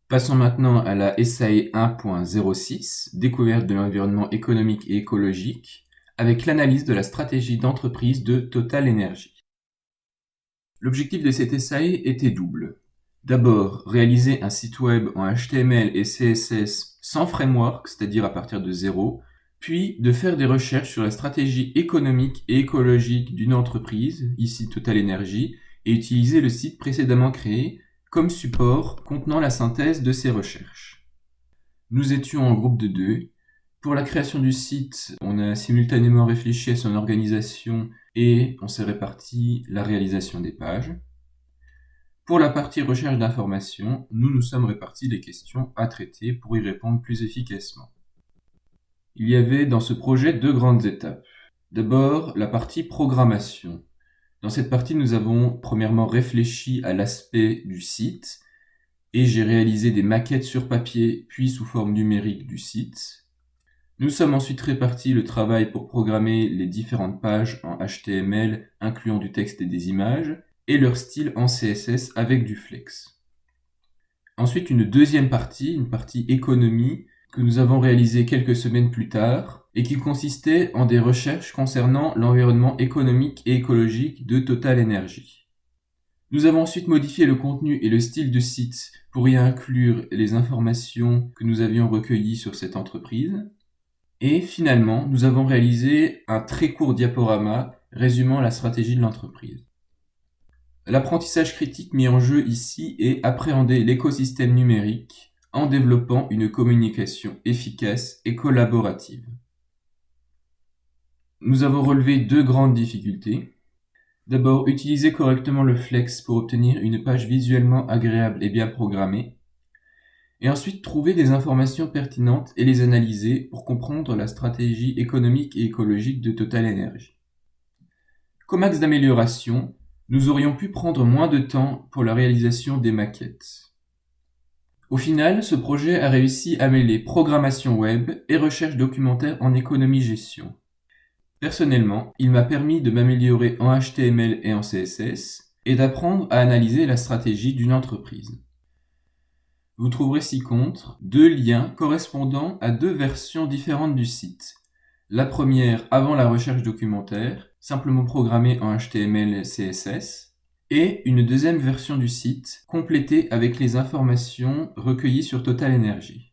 Passons maintenant à la SAE 1.06, découverte de l'environnement économique et écologique, avec l'analyse de la stratégie d'entreprise de Total Energy. L'objectif de cette SAE était double. D'abord, réaliser un site web en HTML et CSS sans framework, c'est-à-dire à partir de zéro, puis de faire des recherches sur la stratégie économique et écologique d'une entreprise, ici Total Energy, et utiliser le site précédemment créé comme support contenant la synthèse de ces recherches. Nous étions en groupe de 2. Pour la création du site, on a simultanément réfléchi à son organisation et on s'est réparti la réalisation des pages. Pour la partie recherche d'informations, nous nous sommes répartis les questions à traiter pour y répondre plus efficacement. Il y avait dans ce projet 2 grandes étapes. D'abord, la partie programmation. Dans cette partie, nous avons premièrement réfléchi à l'aspect du site et j'ai réalisé des maquettes sur papier puis sous forme numérique du site. Nous sommes ensuite répartis le travail pour programmer les différentes pages en HTML incluant du texte et des images et leur style en CSS avec du flex. Ensuite, une deuxième partie, une partie économie, que nous avons réalisée quelques semaines plus tard et qui consistait en des recherches concernant l'environnement économique et écologique de Total Energy. Nous avons ensuite modifié le contenu et le style du site pour y inclure les informations que nous avions recueillies sur cette entreprise. Et finalement, nous avons réalisé un très court diaporama résumant la stratégie de l'entreprise. L'apprentissage critique mis en jeu ici est appréhender l'écosystème numérique en développant une communication efficace et collaborative. Nous avons relevé 2 grandes difficultés. D'abord, utiliser correctement le flex pour obtenir une page visuellement agréable et bien programmée. Et ensuite, trouver des informations pertinentes et les analyser pour comprendre la stratégie économique et écologique de Total Energy. Comme axe d'amélioration, nous aurions pu prendre moins de temps pour la réalisation des maquettes. Au final, ce projet a réussi à mêler programmation web et recherche documentaire en économie-gestion. Personnellement, il m'a permis de m'améliorer en HTML et en CSS et d'apprendre à analyser la stratégie d'une entreprise. Vous trouverez ci-contre 2 liens correspondant à 2 versions différentes du site. La première avant la recherche documentaire, simplement programmée en HTML et CSS, et une deuxième version du site, complétée avec les informations recueillies sur Total Energy.